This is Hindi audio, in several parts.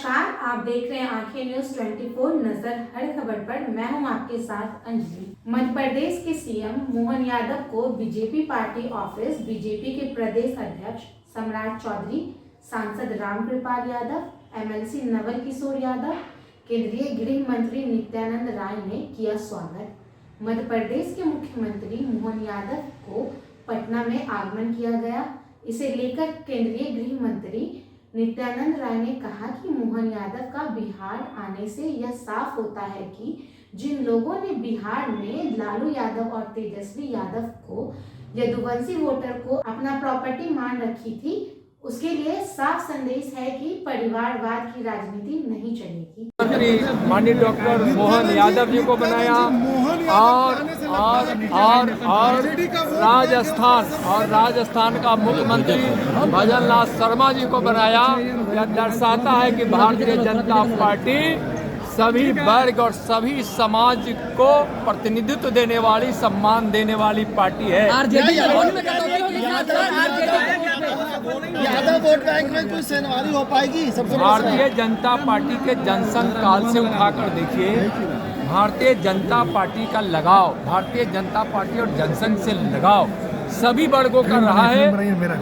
नमस्कार, आप देख रहे हैं आंखें न्यूज 24 नजर हर खबर पर। मैं हूं आपके साथ अंजलि। मध्य प्रदेश के सीएम मोहन यादव को बीजेपी पार्टी ऑफिस, बीजेपी के प्रदेश अध्यक्ष सम्राट चौधरी, सांसद रामकृपाल यादव, एमएलसी नवल किशोर यादव, केंद्रीय गृह मंत्री नित्यानंद राय ने किया स्वागत। मध्य प्रदेश के मुख्यमंत्री मोहन यादव को पटना में आगमन किया गया। इसे लेकर केंद्रीय गृह मंत्री नित्यानंद राय ने कहा कि मोहन यादव का बिहार आने से यह साफ होता है कि जिन लोगों ने बिहार में लालू यादव और तेजस्वी यादव को यदुवंशी वोटर को अपना प्रॉपर्टी मान रखी थी, उसके लिए साफ संदेश है कि परिवारवाद की राजनीति नहीं चलेगी। मंत्री माननीय डॉक्टर मोहन यादव जी को बनाया और राजस्थान का मुख्यमंत्री भजनलाल शर्मा जी को बनाया। यह दर्शाता है कि भारतीय जनता पार्टी सभी वर्ग और सभी समाज को प्रतिनिधित्व देने वाली, सम्मान देने वाली पार्टी है। यादव वोट बैंक में कोई सेनवारी हो पाएगी? सबसे भारतीय जनता पार्टी के जनसंघ काल से उठाकर देखिए, भारतीय जनता पार्टी का लगाव, भारतीय जनता पार्टी और जनसंघ से लगाव सभी वर्गों का रहा है।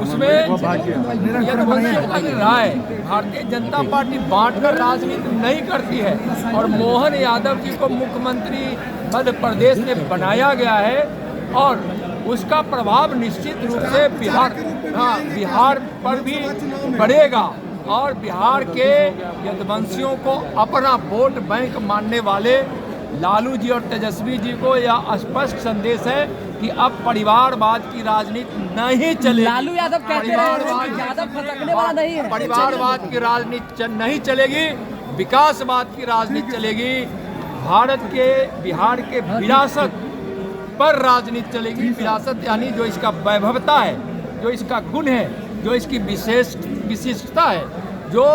उसमें यदुवंशियों का भी रहा है। भारतीय जनता पार्टी बांटकर राजनीति नहीं करती है और मोहन यादव जी को मुख्यमंत्री मध्य प्रदेश में बनाया गया है और उसका प्रभाव निश्चित रूप से बिहार पर भी पड़ेगा और बिहार के यदुवंशियों को अपना वोट बैंक मानने वाले लालू जी और तेजस्वी जी को यह स्पष्ट संदेश है कि अब परिवारवाद की राजनीति नहीं चलेगी। लालू यादव कहते हैं यादव खटकने वाला नहीं है। परिवारवाद की राजनीति नहीं चलेगी, विकासवाद की राजनीति चलेगी। भारत के बिहार के विरासत पर राजनीति चलेगी। विरासत यानी जो इसका वैभवता है, जो इसका गुण है, जो इसकी विशिष्टता है, जो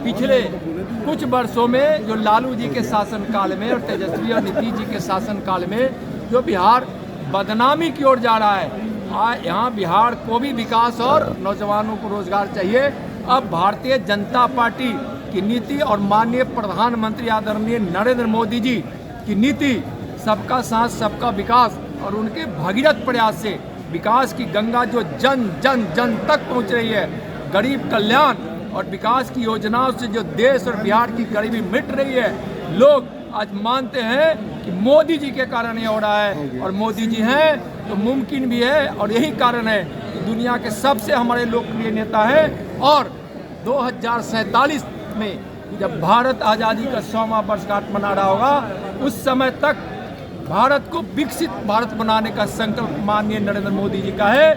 पिछले कुछ वर्षों में जो लालू जी के शासनकाल में और तेजस्वी और नीतीश जी के शासनकाल में जो बिहार बदनामी की ओर जा रहा है, यहाँ बिहार को भी विकास और नौजवानों को रोजगार चाहिए। अब भारतीय जनता पार्टी की नीति और माननीय प्रधानमंत्री आदरणीय नरेंद्र मोदी जी की नीति सबका साथ सबका विकास और उनके भगीरथ प्रयास से विकास की गंगा जो जन जन जन तक पहुँच रही है, गरीब कल्याण और विकास की योजनाओं से जो देश और बिहार की गरीबी मिट रही है, लोग आज मानते हैं कि मोदी जी के कारण ये हो रहा है और मोदी जी हैं तो मुमकिन भी है। और यही कारण है कि दुनिया के सबसे हमारे लोकप्रिय नेता हैं और 2047 में जब भारत आज़ादी का 100वां वर्षगांठ मना रहा होगा, उस समय तक भारत को विकसित भारत बनाने का संकल्प माननीय नरेंद्र मोदी जी का है।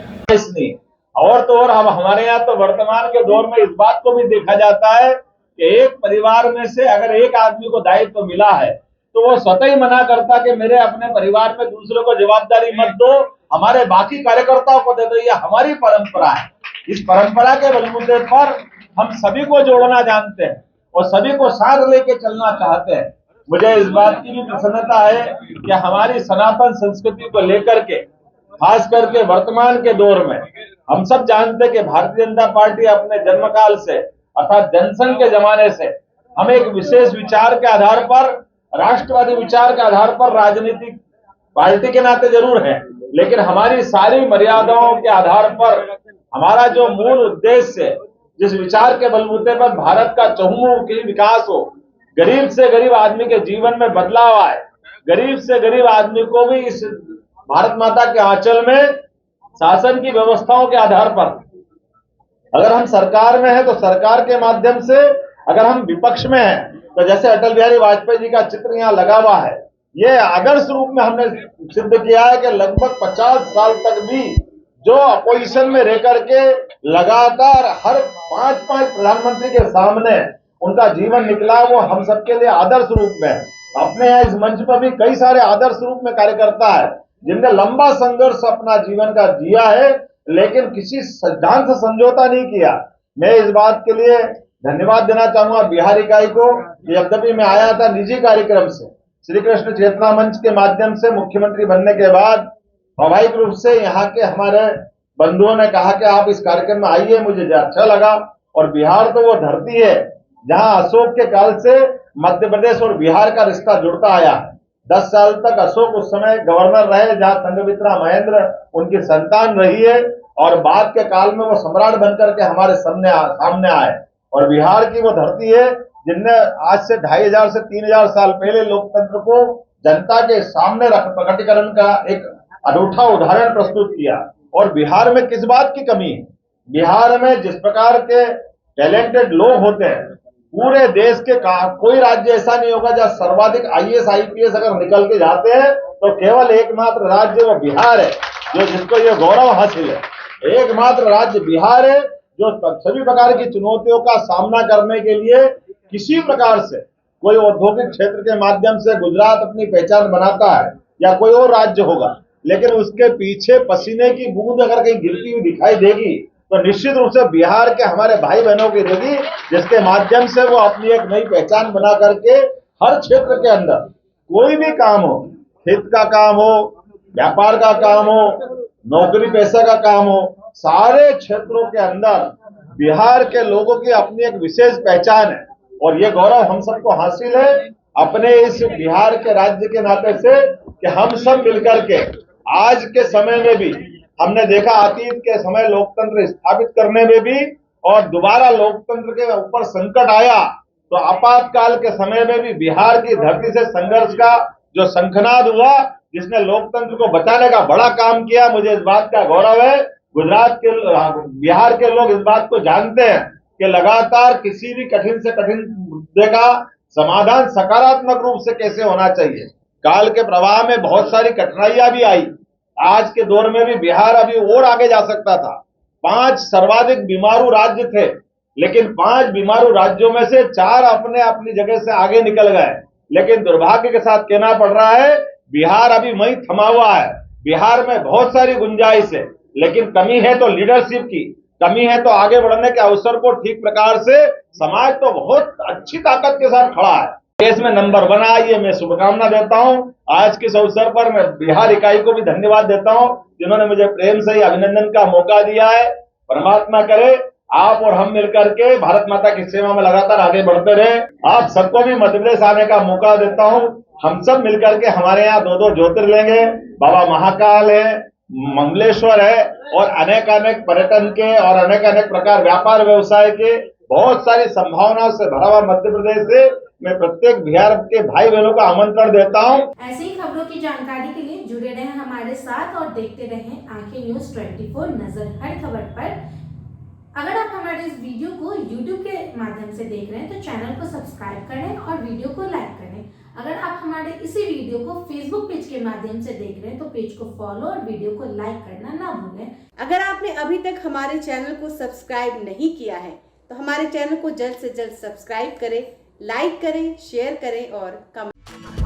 और तो और अब हमारे यहाँ तो वर्तमान के दौर में इस बात को भी देखा जाता है कि एक परिवार में से अगर एक आदमी को दायित्व मिला है तो वो स्वतः ही मना करता कि मेरे अपने परिवार में दूसरे को जवाबदारी मत दो, हमारे बाकी कार्यकर्ताओं को दे दो। ये हमारी परंपरा है। इस परंपरा के बलबूते पर हम सभी को जोड़ना जानते हैं और सभी को साथ लेके चलना चाहते हैं। मुझे इस बात की भी प्रसन्नता है कि हमारी सनातन संस्कृति को लेकर के खास करके वर्तमान के दौर में हम सब जानते हैं कि भारतीय जनता पार्टी अपने जन्मकाल से अर्थात जनसंघ के जमाने से हम एक विशेष विचार के आधार पर, राष्ट्रवादी विचार के आधार पर राजनीतिक पार्टी के नाते जरूर है, लेकिन हमारी सारी मर्यादाओं के आधार पर हमारा जो मूल उद्देश्य है, जिस विचार के बलबूते पर भारत का चहुमुखी विकास हो, गरीब से गरीब आदमी के जीवन में बदलाव आए, गरीब से गरीब आदमी को भी इस भारत माता के आंचल में शासन की व्यवस्थाओं के आधार पर, अगर हम सरकार में हैं तो सरकार के माध्यम से, अगर हम विपक्ष में हैं तो जैसे अटल बिहारी वाजपेयी जी का चित्र यहाँ लगा हुआ है, ये आदर्श रूप में हमने सिद्ध किया है कि लगभग 50 साल तक भी जो अपोजिशन में रह करके लगातार हर 5-5 प्रधानमंत्री के सामने उनका जीवन निकला, वो हम सबके लिए आदर्श रूप में। अपने यहाँ इस मंच पर भी कई सारे आदर्श रूप में कार्यकर्ता है जिनने लंबा संघर्ष अपना जीवन का जिया है, लेकिन किसी सिद्धांत से समझौता नहीं किया। मैं इस बात के लिए धन्यवाद देना चाहूंगा बिहार इकाई को। यद्यपि मैं आया था निजी कार्यक्रम से, श्री कृष्ण चेतना मंच के माध्यम से मुख्यमंत्री बनने के बाद स्वाभाविक रूप से यहाँ के हमारे बंधुओं ने कहा कि आप इस कार्यक्रम में आइए, मुझे अच्छा लगा। और बिहार तो वो धरती है जहां अशोक के काल से मध्य प्रदेश और बिहार का रिश्ता जुड़ता आया है। 10 साल तक अशोक उस समय गवर्नर रहे, जहां संघमित्रा महेंद्र उनकी संतान रही है, और बाद के काल में वो सम्राट बनकर के हमारे सामने आए। और बिहार की वो धरती है जिनने आज से 2500 से 3000 साल पहले लोकतंत्र को जनता के सामने प्रकटीकरण का एक अनूठा उदाहरण प्रस्तुत किया। और बिहार में किस बात की कमी है? बिहार में जिस प्रकार के टैलेंटेड लोग होते हैं, पूरे देश के कोई राज्य ऐसा नहीं होगा जहां सर्वाधिक IAS IPS अगर निकल के जाते हैं तो केवल एकमात्र राज्य वो बिहार है, जो जिसको ये गौरव हासिल है। एकमात्र राज्य बिहार है जो सभी प्रकार की चुनौतियों का सामना करने के लिए किसी प्रकार से कोई औद्योगिक क्षेत्र के माध्यम से गुजरात अपनी पहचान बनाता है या कोई और राज्य होगा, लेकिन उसके पीछे पसीने की बूंद अगर कहीं गिरती हुई दिखाई देगी तो निश्चित रूप से बिहार के हमारे भाई बहनों की देगी, जिसके माध्यम से वो अपनी एक नई पहचान बना करके हर क्षेत्र के अंदर कोई भी काम हो, खेत का काम हो, व्यापार का काम हो, नौकरी पेशा का काम हो, सारे क्षेत्रों के अंदर बिहार के लोगों की अपनी एक विशेष पहचान है। और ये गौरव हम सबको हासिल है अपने इस बिहार के राज्य के नाते से कि हम सब मिलकर के आज के समय में भी हमने देखा, अतीत के समय लोकतंत्र स्थापित करने में भी और दोबारा लोकतंत्र के ऊपर संकट आया तो आपातकाल के समय में भी बिहार की धरती से संघर्ष का जो शंखनाद हुआ, जिसने लोकतंत्र को बचाने का बड़ा काम किया, मुझे इस बात का गौरव है। गुजरात के बिहार के लोग इस बात को जानते हैं कि लगातार किसी भी कठिन से कठिन मुद्दे का समाधान सकारात्मक रूप से कैसे होना चाहिए। काल के प्रवाह में बहुत सारी कठिनाइयां भी आई। आज के दौर में भी बिहार अभी और आगे जा सकता था। 5 सर्वाधिक बीमारू राज्य थे, लेकिन 5 बीमारू राज्यों में से 4 अपनी जगह से आगे निकल गए। लेकिन दुर्भाग्य के साथ कहना पड़ रहा है, बिहार अभी वहीं थमा हुआ है। बिहार में बहुत सारी गुंजाइश है, लेकिन कमी है तो लीडरशिप की, कमी है तो आगे बढ़ने के अवसर को ठीक प्रकार से समाज तो बहुत अच्छी ताकत के साथ खड़ा है, देश में नंबर 1 आइए। मैं शुभकामना देता हूं। आज के इस अवसर पर मैं बिहार इकाई को भी धन्यवाद देता हूं, जिन्होंने मुझे प्रेम से अभिनंदन का मौका दिया है। परमात्मा करे आप और हम मिलकर के भारत माता की सेवा में लगातार आगे बढ़ते रहे। आप सबको भी मध्य प्रदेश आने का मौका देता हूं। हम सब मिलकर के हमारे यहाँ 2 ज्योतिर्लिंग है, बाबा महाकाल है, मंगलेश्वर है, और अनेक पर्यटन के और अनेक प्रकार व्यापार व्यवसाय के बहुत सारी संभावनाओं से भरा हुआ मध्य प्रदेश से मैं प्रत्येक बिहार के भाई बहनों का आमंत्रण देता हूं। ऐसे ही खबरों की जानकारी के लिए जुड़े रहें हमारे साथ और देखते रहें आंखें न्यूज 24 नजर हर खबर पर। अगर आप हमारे इस वीडियो को YouTube के माध्यम से देख रहे हैं तो चैनल को सब्सक्राइब करें और वीडियो को लाइक करें। अगर आप हमारे इसी वीडियो को Facebook पेज के माध्यम से देख रहे हैं तो पेज को फॉलो और वीडियो को लाइक करना ना भूलें। अगर आपने अभी तक हमारे चैनल को सब्सक्राइब नहीं किया है तो हमारे चैनल को जल्द से जल्द सब्सक्राइब करें, लाइक करें, शेयर करें और कमेंट।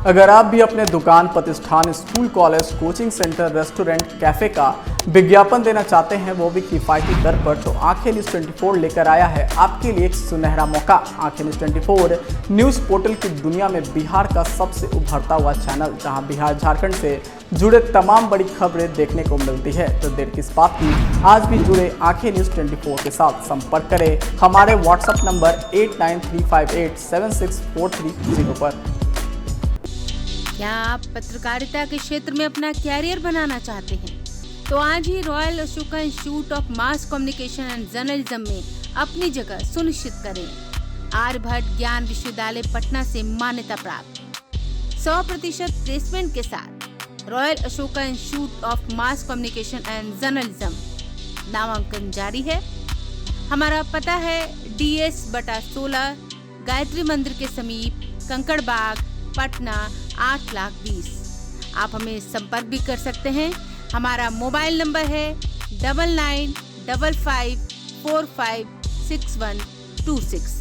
अगर आप भी अपने दुकान, प्रतिष्ठान, school, college, coaching centre, restaurant, cafe का विज्ञापन देना चाहते हैं, वो भी किफ़ायती दर पर, तो आंखें न्यूज़ 24 लेकर आया है आपके लिए एक सुनहरा मौका। आंखें न्यूज़ 24 न्यूज़ पोर्टल की दुनिया में बिहार का सबसे उभरता हुआ चैनल, जहां बिहार झारखंड से जुड़े तमाम बड़ी खबरें देखने को मिलती है। तो देर किस बात की, आज भी जुड़े आंखें न्यूज़ 24 के साथ। संपर्क करें हमारे व्हाट्सएप नंबर 8935876430 पर। क्या आप पत्रकारिता के क्षेत्र में अपना कैरियर बनाना चाहते हैं? तो आज ही royal Ashoka institute of mass communication and journalism में अपनी जगह सुनिश्चित करें। आर्यभट्ट ज्ञान विश्वविद्यालय पटना से मान्यता प्राप्त 100% प्लेसमेंट के साथ royal Ashoka institute of mass communication and journalism नामांकन जारी है। हमारा पता है DS/16 गायत्री मंदिर के समीप, कंकड़ बाग, पटना 8,20,000। आप हमें संपर्क भी कर सकते हैं। हमारा मोबाइल नंबर है 9955456126।